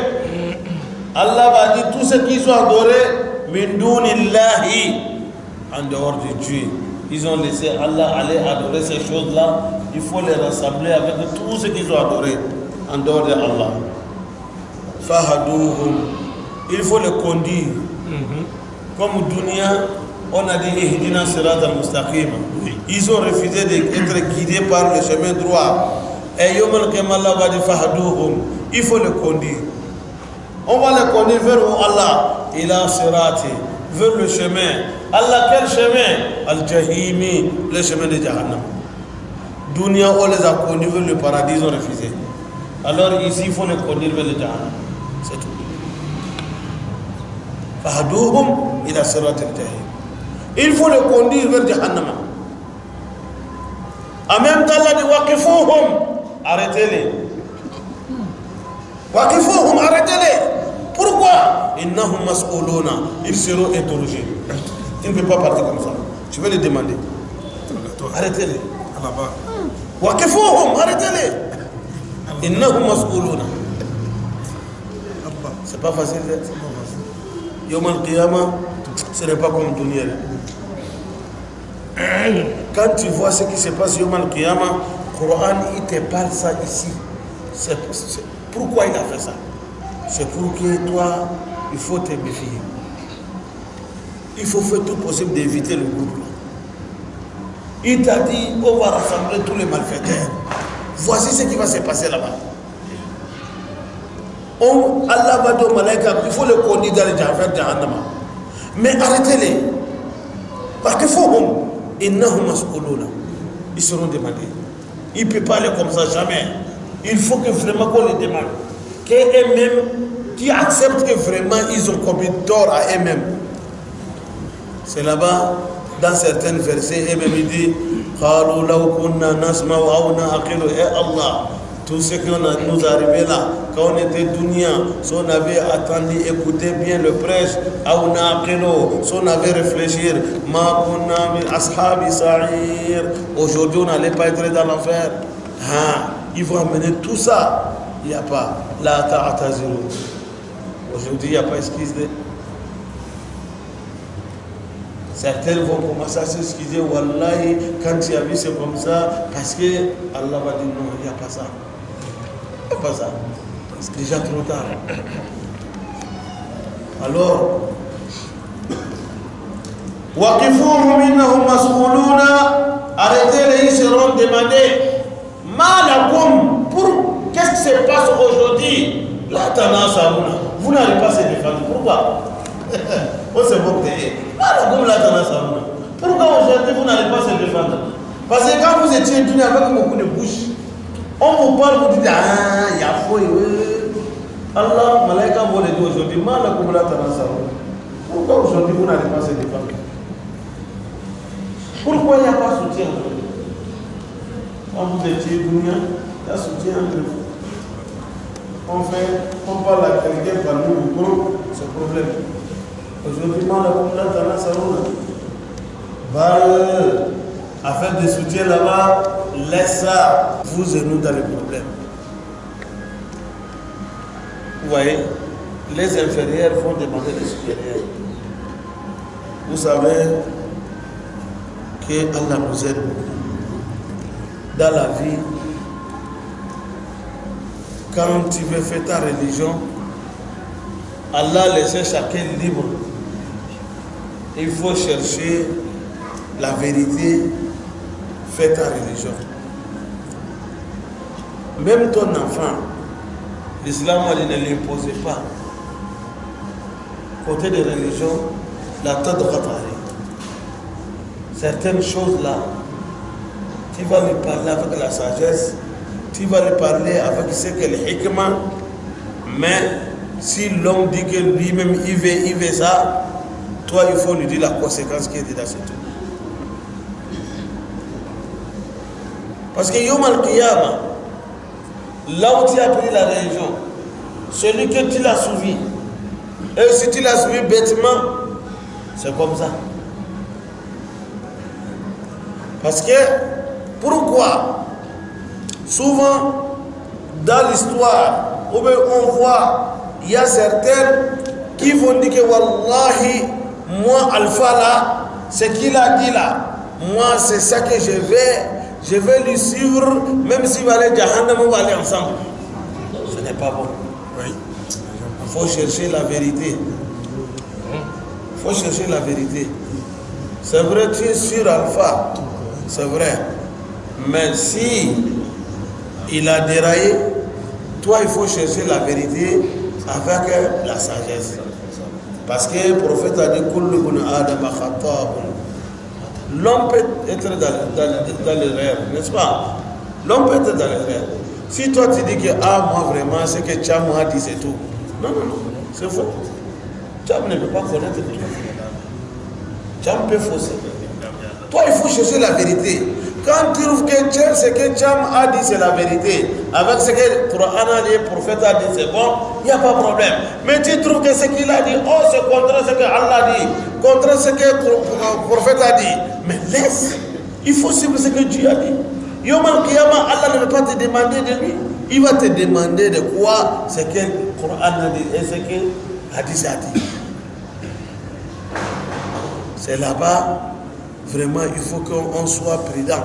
Allah va dire tous ceux qui sont adorés min dunillahi, en dehors de Dieu. Ils ont laissé Allah aller adorer ces choses-là. Il faut les rassembler avec tous ceux qui sont adorés en dehors de Allah. Fahadouhum, il faut les conduire. Comme Dunia, on a dit Ihdina Sirat al-Mustaqim. Ils ont refusé d'être guidés par le chemin droit. Et Yom al-Qiyamah, Allah va dire Fahadouhum, il faut les conduire. On va les conduire vers Allah. Ila Sirati, vers le chemin. Allah, quel chemin? Al-Jahimi, le chemin de Jahannam. Dunia, on les a conduits vers le paradis, ils ont refusé. Alors ici, il faut les conduire vers le Jahannam. C'est tout. Fahadouhum ila Sirati al-Jahim. Il faut les conduire vers Jahannam. En même temps, Allah dit Waqifouhum, arrêtez-les. Waqifouhum, arrêtez-les. Pourquoi? Innahum mas'uluna, ils seront interrogés. Tu ne peux pas partir comme ça. Tu vas les demander. Arrêtez-les. Waqifouhum, arrêtez-les. Innahum mas'uluna. C'est pas facile. Yawm al-Qiyamah, ce n'est pas comme Dunia. Quand tu vois ce qui se passe Yawm al-Qiyamah, le Coran, il te parle ça ici. Pourquoi il a fait ça? C'est pour que toi, il faut te méfier. Il faut faire tout possible d'éviter le groupe. Il t'a dit, on va rassembler tous les malfaiteurs. Voici ce qui va se passer là-bas. Allah va dire au malaïka, il faut le conduire dans le Jahannam. Mais arrêtez-les. Ils seront demandés. Il ne peut pas aller comme ça, jamais. Il faut que vraiment qu'on les demande. Qu'eux-mêmes, qui acceptent que vraiment ils ont commis tort à eux-mêmes. C'est là-bas, dans certains versets, eux-mêmes ils disent Eh Allah, tout ce qui nous arrivé là, quand on était dunya, si on avait attendu, écouté bien le prêche, si on avait réfléchi, aujourd'hui on n'allait pas être dans l'enfer. Ils vont amener tout ça. Il n'y a pas. La ta'ataziru. Aujourd'hui, il n'y a pas excuse. Certains vont commencer à s'excuser. Wallahi, quand tu as vu, c'est comme ça. Parce que Allah va dire non, il n'y a pas ça. Il n'y a pas ça. C'est déjà trop tard. Alors, Waqifuhum innahum mas'uluna. Arrêtez-les, ils seront demandés. Malakum, qu'est-ce qui se passe aujourd'hui? La tanasaruna. Vous n'allez pas se défendre. Pourquoi? On se moque de Malakum la tanasaruna. Pourquoi aujourd'hui vous n'allez pas se défendre? Parce que quand vous étiez venu avec beaucoup de bouche, on vous parle, vous dites il y a faux. Allah, malaika vous le dit aujourd'hui, Malakum la tanasaruna. Pourquoi aujourd'hui vous n'allez pas se défendre? Pourquoi il n'y a pas de soutien aujourd'hui? Quand vous étiez venu, il y a soutien entre vous. On parle à quelqu'un par nous, c'est le problème. Aujourd'hui, afin de soutien là-bas, laisse ça, vous et nous dans les problèmes. Vous voyez, les inférieurs vont demander les supérieurs. Vous savez que Allah nous aide beaucoup. Dans la vie, quand tu veux faire ta religion, Allah laisse chacun libre. Il faut chercher la vérité, fais ta religion. Même ton enfant, l'islam ne l'impose pas. Côté de religion, la tête de certaines choses là, tu vas lui parler avec la sagesse, tu vas lui parler avec ce qu'est le hikmah, mais si l'homme dit que lui-même il veut ça, toi il faut lui dire la conséquence qui est dedans, c'est tout. Parce que Yom al-Qiyamah, là où tu as pris la religion, celui que tu l'as suivi, et si tu l'as suivi bêtement, c'est comme ça. Parce que pourquoi? Souvent, dans l'histoire, on voit, il y a certains qui vont dire que Wallahi, moi, Alpha là, ce qu'il a dit là, moi, c'est ça que je vais lui suivre, même s'il va aller Jahannam, on va aller ensemble. Ce n'est pas bon. Oui. Il faut chercher la vérité. Il faut chercher la vérité. C'est vrai, tu es sur Alpha. C'est vrai. Mais si il a déraillé, toi il faut chercher la vérité avec la sagesse. Parce que le prophète a dit l'homme peut être dans l'erreur, n'est-ce pas? L'homme peut être dans l'erreur. Si toi tu dis que moi vraiment ce que Cham a dit c'est tout. Non, c'est faux. Cham ne peut pas connaître tout. Cham peut fausser. Toi, il faut chercher la vérité. Quand tu trouves que ce que Cham a dit, c'est la vérité, avec ce que le Coran a dit, le prophète a dit, c'est bon, il n'y a pas de problème. Mais tu trouves que ce qu'il a dit, c'est contre ce que Allah a dit, contre ce que le prophète a dit. Mais laisse, il faut suivre ce que Dieu a dit. Yom al-Qiyamah, Allah ne va pas te demander de lui. Il va te demander de quoi ce que le Coran a dit et ce que Hadith a dit. C'est là-bas. Vraiment, il faut qu'on soit prudent.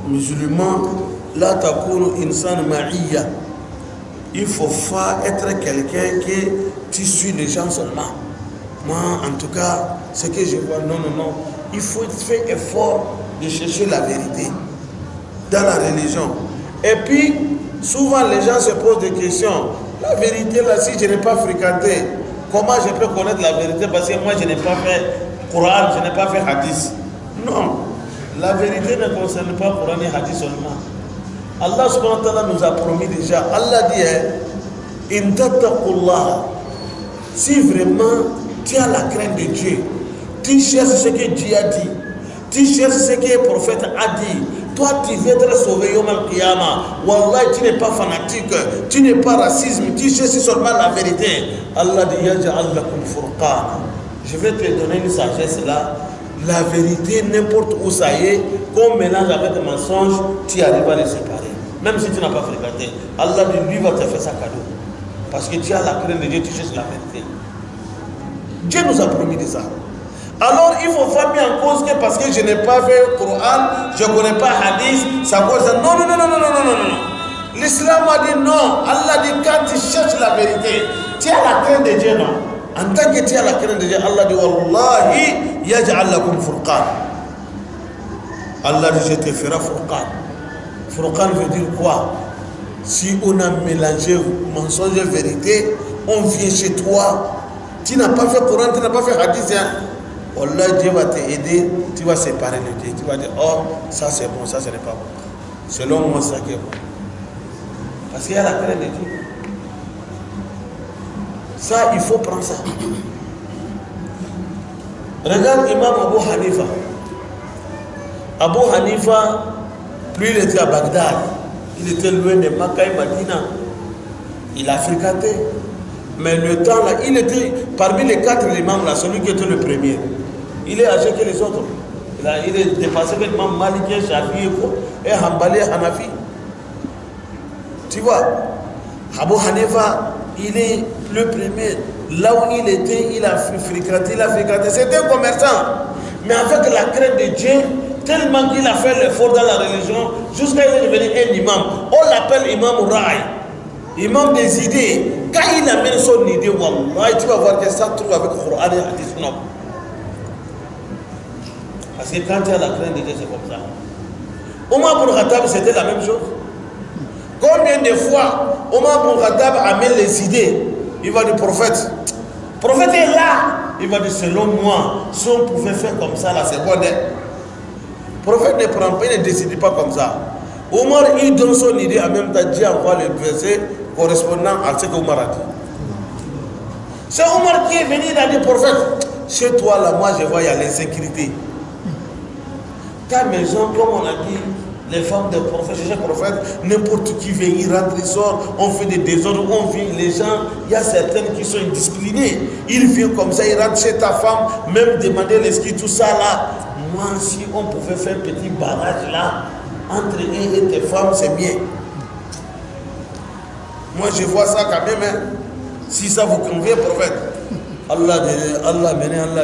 Musulman, la takunu insan ma'iyya. Il faut pas être quelqu'un qui tu suis les gens seulement. Moi, en tout cas, ce que je vois, non. Il faut faire effort de chercher la vérité dans la religion. Et puis, souvent les gens se posent des questions. La vérité, là, si je n'ai pas fréquenté, comment je peux connaître la vérité? Parce que moi, je n'ai pas fait Coran, je n'ai pas fait hadith. Non, la vérité ne concerne pas Coran et hadith seulement. Allah subhanahu wa ta'ala nous a promis déjà. Allah dit, in tattaqullah, si vraiment tu as la crainte de Dieu, tu cherches ce que Dieu a dit, tu cherches ce que le prophète a dit, toi tu veux être sauvé Yom al-Qiyamah. Wallah, tu n'es pas fanatique, tu n'es pas raciste, tu cherches seulement la vérité. Allah dit, yaj'al lakum furqan. Je vais te donner une sagesse là. La vérité, n'importe où ça y est, qu'on mélange avec des mensonges, tu arrives à les séparer. Même si tu n'as pas fréquenté, Allah lui va te faire ça cadeau. Parce que tu as la crainte de Dieu, tu cherches la vérité. Dieu nous a promis de ça. Alors il faut faire bien en cause que parce que je n'ai pas fait le Coran, je ne connais pas Hadith, ça cause ça. Non, non, non, non, non, non, non, non. L'islam a dit non. Allah dit quand tu cherches la vérité, tu as la crainte de Dieu, non. En tant que tu as la crainte de Dieu, Allah dit Wallahi yaj'al lakum furqan. Allah dit je te ferai furqan. Furqan veut dire quoi? Si on a mélangé mensonge et vérité, on vient chez toi. Tu n'as pas fait Coran, tu n'as pas fait Hadith. Hein? Allah, Dieu va t'aider, tu vas séparer les deux. Tu vas dire, oh, ça c'est bon, ça ce n'est pas bon. Selon moi, ça qui est bon. Parce qu'il y a la crainte de Dieu. Ça, il faut prendre ça. Regarde l'imam Abu Hanifa. Abu Hanifa, lui, il était à Bagdad. Il était loin de Makkah et Madina. Il a fréquenté. Mais le temps là, il était parmi les 4 imams là, celui qui était le premier. Il est âgé que les autres. Il est dépassé que l'imam Maliki, Shafi et Hanbali et Hanafi. Tu vois, Abu Hanifa, il est le premier. Là où il était, il a fréquenté. C'était un commerçant. Mais avec la crainte de Dieu, tellement qu'il a fait l'effort dans la religion, jusqu'à ce qu'il est devenu un imam. On l'appelle imam Raï, imam des idées. Quand il amène son idée, wallah, tu vas voir que ça trouve avec le Coran et le Hadith. Non. Parce que quand tu as la crainte de Dieu, c'est comme ça. Omar ibn Khattab, c'était la même chose. Combien de fois Omar ibn Khattab amène les idées? Il va dire prophète. Le prophète est là. Il va dire selon moi, si on pouvait faire comme ça, là, c'est bon. Le prophète ne prend pas, il ne décide pas comme ça. Omar, il donne son idée, en même temps, Dieu envoie le verset correspondant à ce qu'Omar a dit. C'est Omar qui est venu, il a dit prophète, chez toi là, moi je vois, il y a l'insécurité. Ta maison, comme on a dit, les femmes des prophètes, chez les prophètes, n'importe qui vient, il rentre, il sort, on fait des désordres, on vient, les gens, il y a certaines qui sont indisciplinées. Il vient comme ça, il rentre chez ta femme, même demander les skis, tout ça là. Moi, si on pouvait faire un petit barrage là, entre eux et tes femmes, c'est bien. Moi, je vois ça quand même. Hein. Si ça vous convient, prophète. Allah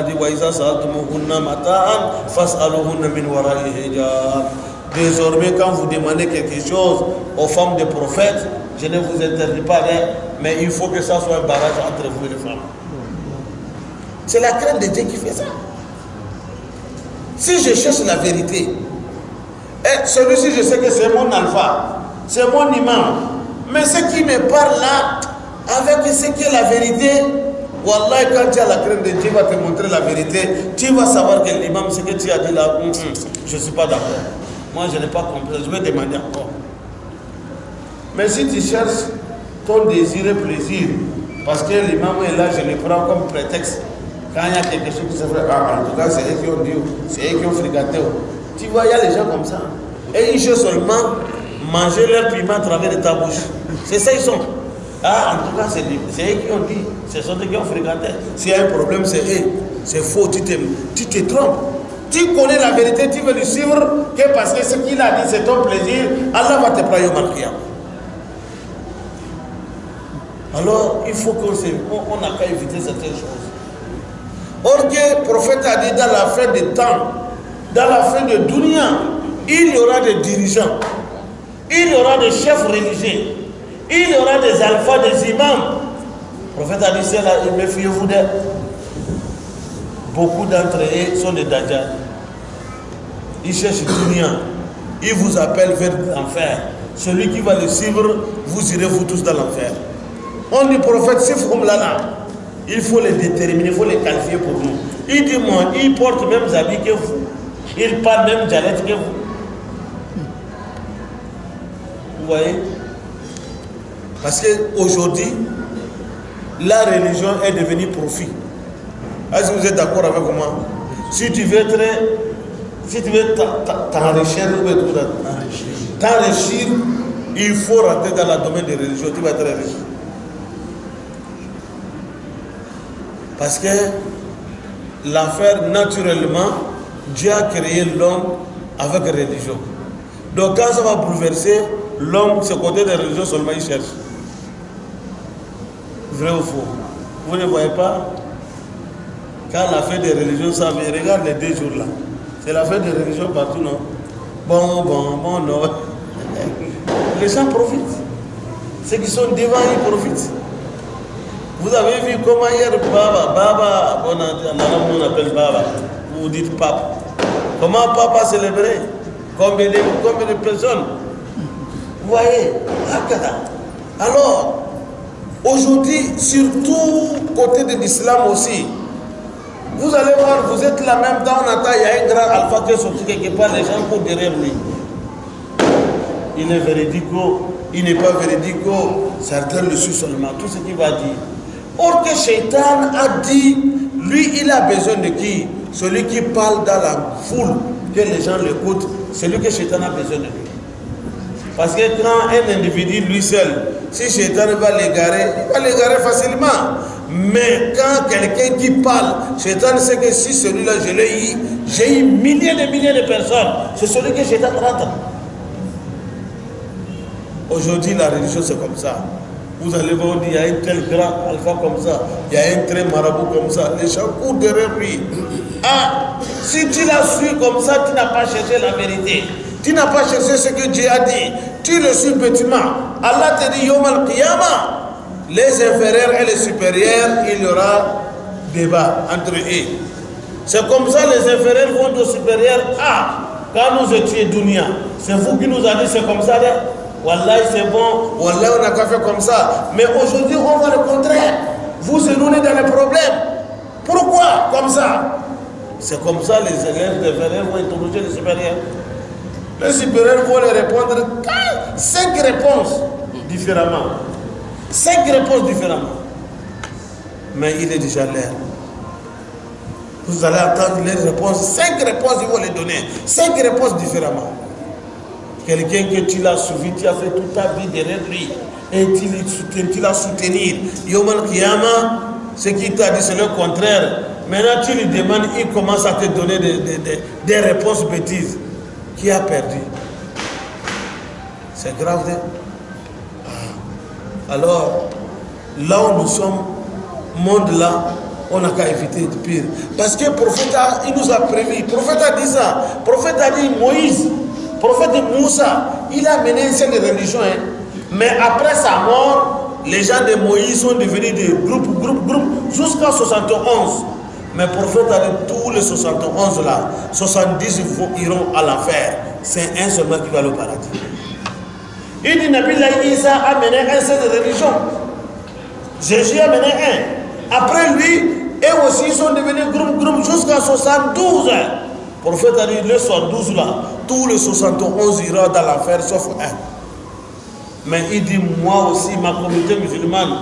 dit, Waïza sa'atumuhunna mata'an fas'aluhunna min wara'i hijab. Désormais, quand vous demandez quelque chose aux femmes des prophètes, je ne vous interdis pas, mais il faut que ça soit un barrage entre vous et les femmes. C'est la crainte de Dieu qui fait ça. Si je cherche la vérité, et celui-ci, je sais que c'est mon alpha, c'est mon imam, mais ce qui me parle là, avec ce qui est la vérité, wallah, quand tu as la crainte de Dieu, va te montrer la vérité, tu vas savoir que l'imam, ce que tu as dit là, je ne suis pas d'accord. Moi, je n'ai pas compris, je vais demander encore. Mais si tu cherches ton désir et plaisir, parce que l'imam est là, je le prends comme prétexte. Quand il y a quelque chose qui se fait, en tout cas, c'est eux qui ont dit, c'est eux qui ont fréquenté. Tu vois, il y a les gens comme ça. Et ils cherchent seulement manger leur piment à travers ta bouche. C'est ça ils sont. Ah, en tout cas, c'est eux qui ont dit, ce sont eux qui ont fréquenté. S'il y a un problème, c'est eux. C'est faux, tu te trompes. Tu connais la vérité, tu veux le suivre, que parce que ce qu'il a dit, c'est ton plaisir, Allah va te prendre au Qiyamah. Alors, il faut qu'on n'a qu'à éviter certaines choses. Or que le prophète a dit dans la fin des temps, dans la fin de Dunia, il y aura des dirigeants, il y aura des chefs religieux, il y aura des alphas, des imams. Le prophète a dit cela, méfiez-vous d'eux. Beaucoup d'entre eux sont des dajjal. Ils cherchent Dunia, ils vous appellent vers l'enfer. Celui qui va le suivre, vous irez vous tous dans l'enfer. On dit prophète, c'est là. Il faut les déterminer, il faut les qualifier pour nous. Il dit, moi, il porte même les habits que vous. Il parle même dialecte que vous. Vous voyez? Parce qu'aujourd'hui, la religion est devenue profit. Est-ce que vous êtes d'accord avec moi? Si tu veux t'enrichir, il faut rentrer dans le domaine des religions. Tu vas être riche. Parce que l'affaire, naturellement, Dieu a créé l'homme avec religion. Donc quand ça va bouleverser, l'homme, ce côté des religions seulement, il cherche. Vrai ou faux? Vous ne voyez pas? Quand la fête des religions s'en vient, regarde les 2 jours là. C'est la fête des religions partout, non? Bon, non. Les gens profitent. Ceux qui sont devant, ils profitent. Vous avez vu comment hier Baba, on appelle Baba, vous dites Pape. Comment Papa a célébré? Combien de personnes? Vous voyez? Alors, aujourd'hui, surtout côté de l'islam aussi, vous allez voir, vous êtes là même temps, on attend, il y a un grand alpha qui est sorti quelque part, les gens courent derrière lui. Il est véridico, il n'est pas véridico, certains le suivent seulement, tout ce qu'il va dire. Or que Shaitan a dit, lui il a besoin de qui? Celui qui parle dans la foule, que les gens l'écoutent, c'est lui que Shaitan a besoin de lui. Parce que quand un individu lui seul, si Shaitan va l'égarer, il va l'égarer facilement. Mais quand quelqu'un qui parle, Shaitan sait que si celui-là je l'ai eu, j'ai eu milliers de personnes, c'est celui que Shaitan rentre. Aujourd'hui la religion c'est comme ça. Vous allez voir, il y a un tel grand alpha comme ça, il y a un tel marabout comme ça, les gens courent derrière lui. Ah, si tu l'as su comme ça, tu n'as pas cherché la vérité. Tu n'as pas cherché ce que Dieu a dit. Tu le suis bêtement. Allah te dit, Yom al-Qiyamah, les inférieurs et les supérieurs, il y aura débat entre eux. C'est comme ça, les inférieurs vont aux supérieurs. Ah, quand nous étions Dunia, c'est vous qui nous avez dit c'est comme ça, là. Wallahi c'est bon, Wallahi on n'a qu'à faire comme ça. Mais aujourd'hui on voit le contraire. Vous éloignez dans les problèmes. Pourquoi comme ça? C'est comme ça les élèves des inférieurs vont interroger les supérieurs. Les supérieurs vont les répondre 5 réponses différemment. 5 réponses différemment. Mais il est déjà l'air. Vous allez attendre les réponses. 5 réponses, ils vont les donner. 5 réponses différemment. Quelqu'un que tu l'as suivi, tu as fait toute ta vie derrière lui. Et tu l'as soutenir. Yom al-Qiyamah, ce qu'il t'a dit, c'est le contraire. Maintenant, tu lui demandes, il commence à te donner des réponses bêtises. Qui a perdu? C'est grave. Alors, là où nous sommes, monde là, on n'a qu'à éviter de pire. Parce que le prophète, il nous a prévu. Le prophète a dit ça. Le prophète a dit Moïse. Le prophète Moussa, il a mené une certaine religion. Hein. Mais après sa mort, les gens de Moïse sont devenus des groupes, jusqu'à 71. Mais le prophète a dit tous les 71 là, 70 iront à l'enfer. C'est un seulement qui va au paradis. Il dit Nabi Isa a mené un seul de religion. Jésus a mené un. Après lui, eux aussi ils sont devenus groupe jusqu'à 72. Le prophète a dit les 72 là, tous les 71 iront dans l'enfer sauf un. Mais il dit moi aussi, ma communauté musulmane.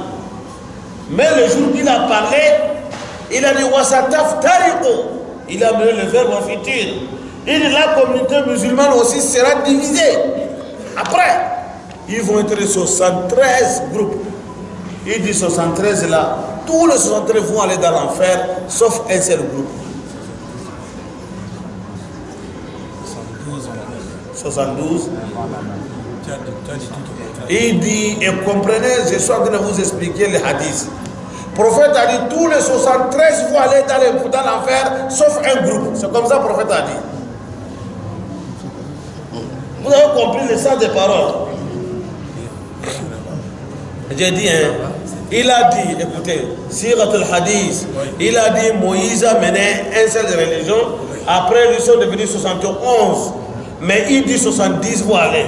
Mais le jour qu'il a parlé, il a dit Wasataf Tariqo. Il a mené le verbe en futur. Il dit la communauté musulmane aussi sera divisée. Après, ils vont être 73 groupes. Il dit 73 là, tous les 73 vont aller dans l'enfer, sauf un seul groupe. 72. Il dit, et comprenez, je suis en train de vous expliquer les hadiths. Le prophète a dit, tous les 73 vont aller dans l'enfer, sauf un groupe. C'est comme ça que le prophète a dit. Vous avez compris le sens des paroles. J'ai dit, hein, il a dit, écoutez, Sirat al-Hadith, il a dit, Moïse a mené un seul de religion, après ils sont devenus 71, mais il dit 70 vont aller.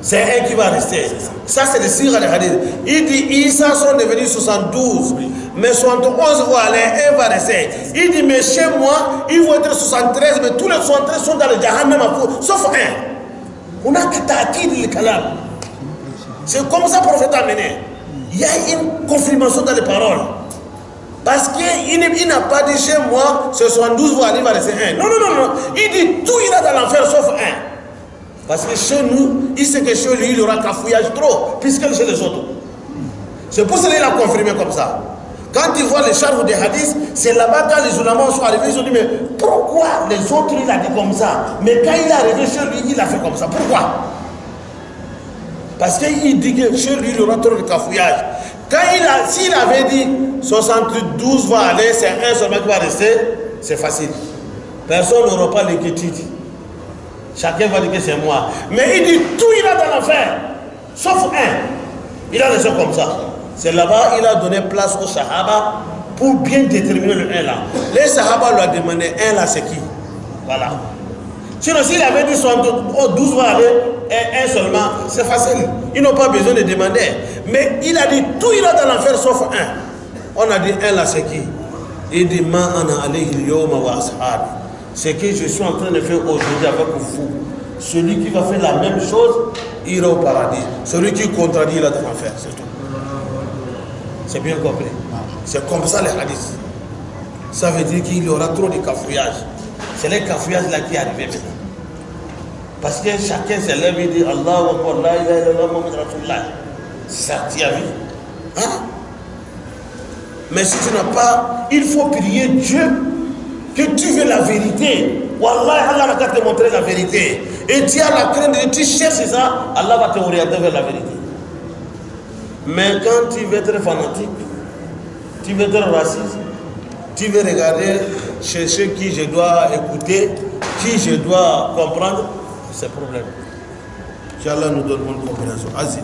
C'est un qui va rester. Ça, c'est le Sirat al-Hadith. Il dit, Isa sont devenus 72, Mais 71 vont aller, un va rester. Il dit, mais chez moi, ils vont être 73, mais tous les 73 sont dans le Jahannam, sauf un. On a qui le kalam. C'est comme ça que le prophète a mené. Il y a une confirmation dans les paroles. Parce qu'il n'a pas dit chez moi, ce 72 vont aller, il va rester un. Non. Il dit, tout ira dans l'enfer, sauf un. Parce que chez nous, il sait que chez lui, il y aura cafouillage trop, plus que chez les autres. C'est pour cela qu'il a confirmé comme ça. Quand il voit les charges des hadiths, c'est là-bas quand les ulamans sont arrivés, ils ont dit, mais pourquoi les autres, il a dit comme ça? Mais quand il est arrivé chez lui, il a fait comme ça. Pourquoi? Parce qu'il dit que chez lui, il y aura trop de cafouillage. S'il avait dit 72 va aller, c'est un seulement qui va rester, c'est facile. Personne n'aura pas l'inquiétude. Chacun va dire que c'est moi. Mais il dit tout ira dans l'enfer, sauf un. Il a laissé comme ça. C'est là-bas, il a donné place aux Sahaba pour bien déterminer le 1 là. Les Sahaba lui ont demandé 1 là, c'est qui? Voilà. Sinon, s'il avait dit 12 va aller, et 1 seulement, c'est facile. Ils n'ont pas besoin de demander. Mais il a dit tout ira dans l'enfer sauf 1. On a dit 1 là, c'est qui? Il dit ma ana alayhi al-yawma wa ashabi. C'est que je suis en train de faire aujourd'hui avec vous. Celui qui va faire la même chose, il ira au paradis. Celui qui contredit, il a de l'enfer, c'est tout. C'est bien compris. C'est comme ça les hadiths. Ça veut dire qu'il y aura trop de cafouillage. C'est les cafouillages là qui arrivent maintenant. Parce que chacun se lève et dit Allahu Akbar, la ilaha illallah, Muhammad Rasulullah. C'est ça, tu as vu? Hein? Mais si tu n'as pas, il faut prier Dieu que tu veux la vérité. Wallah, Allah va te montrer la vérité. Et tu as la crainte de tu cherches ça, Allah va te orienter vers la vérité. Mais quand tu veux être fanatique, tu veux être raciste, tu veux regarder, chercher qui je dois écouter, qui je dois comprendre, c'est problème. Qu'Allah nous donne bonne compréhension. Aziz.